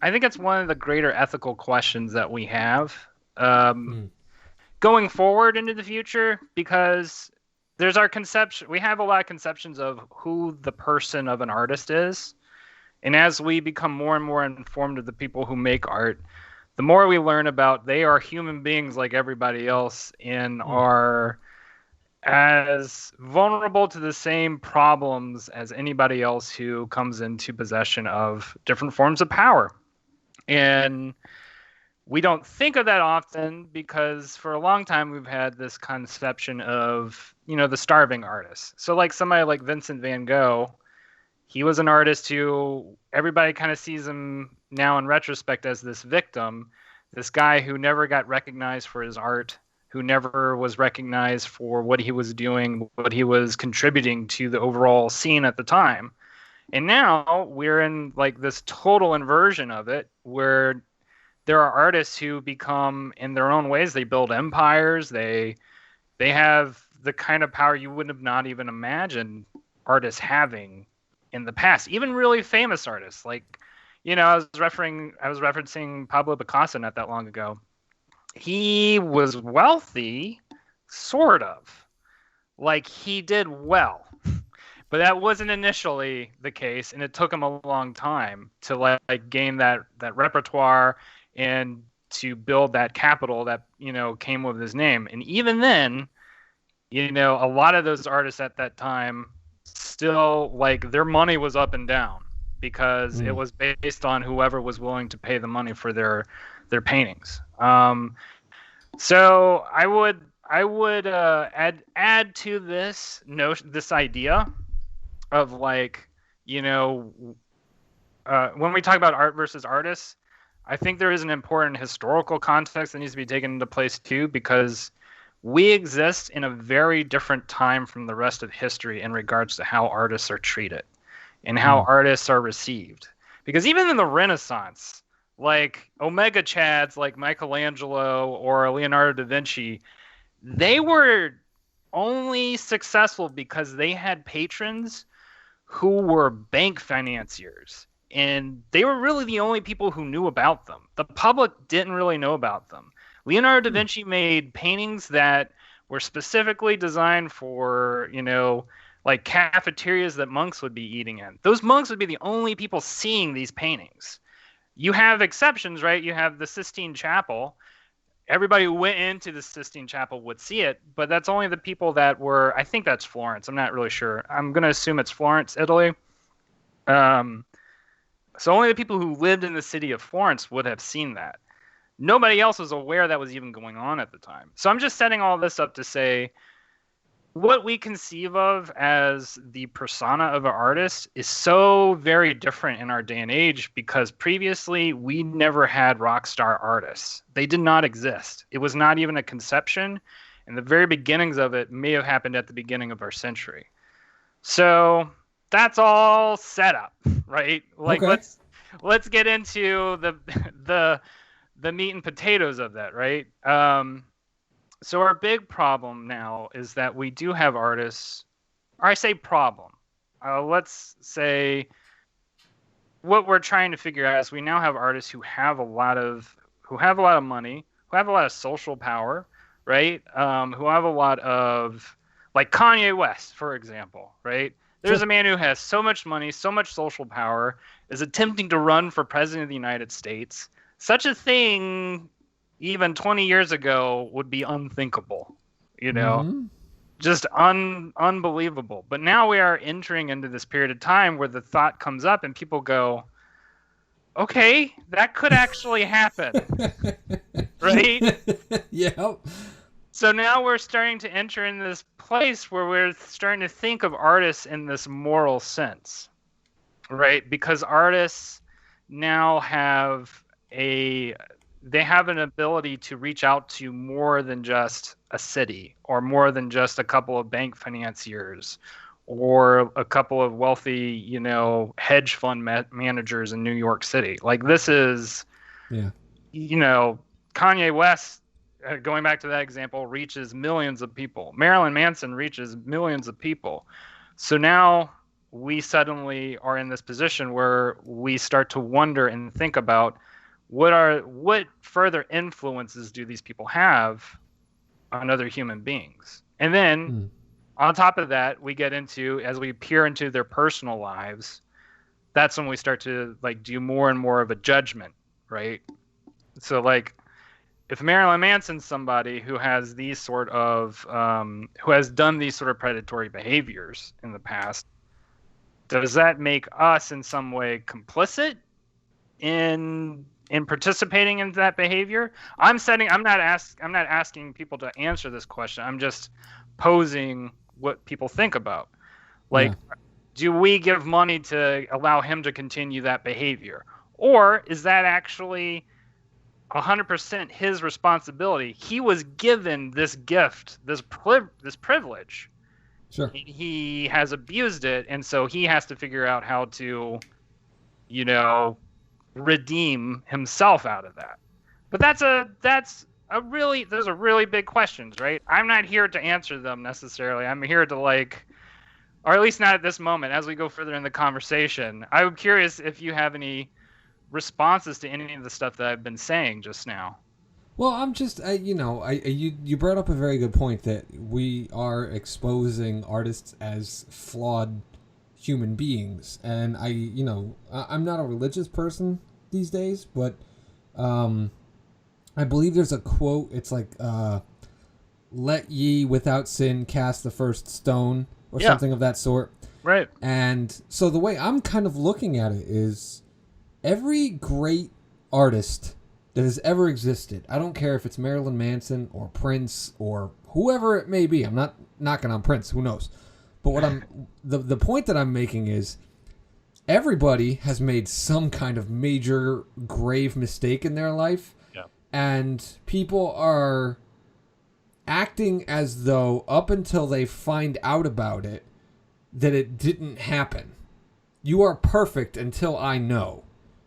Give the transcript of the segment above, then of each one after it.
I think it's one of the greater ethical questions that we have um, going forward into the future, because there's our conception. We have a lot of conceptions of who the person of an artist is. And as we become more and more informed of the people who make art, the more we learn about they are human beings like everybody else and Mm. are as vulnerable to the same problems as anybody else who comes into possession of different forms of power. And we don't think of that often because for a long time we've had this conception of, the starving artist. So like somebody like Vincent van Gogh, he was an artist who everybody kind of sees him now in retrospect as this victim, this guy who never got recognized for his art, who never was recognized for what he was doing, what he was contributing to the overall scene at the time. And now we're in like this total inversion of it where there are artists who become in their own ways, they build empires, they have the kind of power you would have not even imagined artists having in the past, even really famous artists. Like, I was referencing Pablo Picasso not that long ago. He was wealthy, sort of. Like he did well. But that wasn't initially the case, and it took him a long time to like gain that repertoire and to build that capital that came with his name. And even then, a lot of those artists at that time still like their money was up and down because it Mm. was based on whoever was willing to pay the money for their paintings. So I would add to this notion, this idea of like, you know, when we talk about art versus artists, I think there is an important historical context that needs to be taken into place too, because we exist in a very different time from the rest of history in regards to how artists are treated and how Mm. artists are received. Because even in the Renaissance, like Omega Chads like Michelangelo or Leonardo da Vinci, they were only successful because they had patrons who were bank financiers. And they were really the only people who knew about them. The public didn't really know about them. Leonardo da Mm. Vinci made paintings that were specifically designed for, like cafeterias that monks would be eating in. Those monks would be the only people seeing these paintings. You have exceptions, right? You have the Sistine Chapel. Everybody who went into the Sistine Chapel would see it, but that's only the people that were, I think that's Florence. I'm not really sure. I'm going to assume it's Florence, Italy. Um, so only the people who lived in the city of Florence would have seen that. Nobody else was aware that was even going on at the time. So I'm just setting all this up to say what we conceive of as the persona of an artist is so very different in our day and age because previously we never had rock star artists. They did not exist. It was not even a conception, and the very beginnings of it may have happened at the beginning of our century. So that's all set up, right? Like Okay. let's get into the the meat and potatoes of that, right? So our big problem now is that we do have artists, or I say problem. Let's say what we're trying to figure out is we now have artists who have a lot of money, who have a lot of social power, right? Who have a lot of like Kanye West, for example, right? There's Sure. a man who has so much money, so much social power, is attempting to run for president of the United States. Such a thing, even 20 years ago, would be unthinkable. You know, Mm-hmm. just unbelievable. But now we are entering into this period of time where the thought comes up and people go, okay, that could actually happen, right? Yep. So now we're starting to enter in this place where we're starting to think of artists in this moral sense, right? Because artists now a they have an ability to reach out to more than just a city or more than just a couple of bank financiers or a couple of wealthy, hedge fund managers in New York City. Like this is, Yeah. you know, Kanye West, going back to that example, reaches millions of people. Marilyn Manson reaches millions of people. So now we suddenly are in this position where we start to wonder and think about what further influences do these people have on other human beings. And then on top of that, we get into, as we peer into their personal lives, that's when we start to like do more and more of a judgment, right? So like if Marilyn Manson's somebody who has these sort of who has done these sort of predatory behaviors in the past, does that make us in some way complicit in participating in that behavior? I'm not asking people to answer this question. I'm just posing what people think about. Like, do we give money to allow him to continue that behavior? Or is that actually 100% his responsibility? He was given this gift, this privilege. Sure. He has abused it, and so he has to figure out how to, redeem himself out of that. But those are really big questions, right? I'm not here to answer them necessarily. I'm here to or at least not at this moment. As we go further in the conversation, I'm curious if you have any responses to any of the stuff that I've been saying just now. Well, I'm just, you brought up a very good point that we are exposing artists as flawed human beings, and I'm not a religious person these days, but I believe there's a quote. It's like, "Let ye without sin cast the first stone," or something of that sort. Right. And so the way I'm kind of looking at it is, every great artist that has ever existed, I don't care if it's Marilyn Manson or Prince or whoever it may be. I'm not knocking on Prince. Who knows? But what the point that I'm making is, everybody has made some kind of major grave mistake in their life. Yeah. And people are acting as though up until they find out about it, that it didn't happen. You are perfect until I know.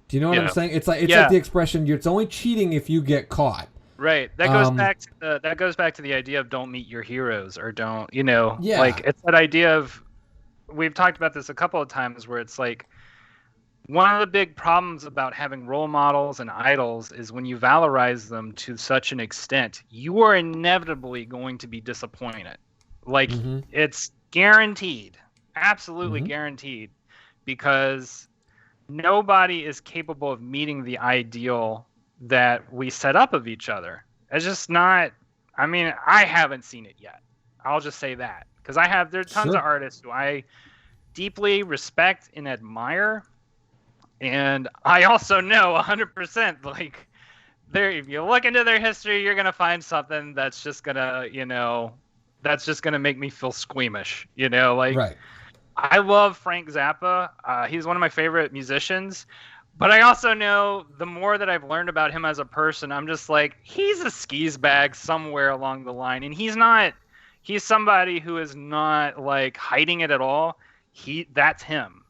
Do you know what I'm saying? It's like the expression, it's only cheating if you get caught. Right. That goes back to the idea of don't meet your heroes, or don't, like, it's that idea of, we've talked about this a couple of times, where it's like, one of the big problems about having role models and idols is when you valorize them to such an extent, you are inevitably going to be disappointed. Like, it's guaranteed, absolutely guaranteed, because nobody is capable of meeting the ideal that we set up of each other. It's just not, I haven't seen it yet. I'll just say that. Because there's tons of artists who I deeply respect and admire. And I also know 100%, like, if you look into their history, you're going to find something that's just going to, make me feel squeamish, Right. I love Frank Zappa. He's one of my favorite musicians. But I also know, the more that I've learned about him as a person, I'm just like, he's a skis bag somewhere along the line. And he's somebody who is not like hiding it at all. That's him.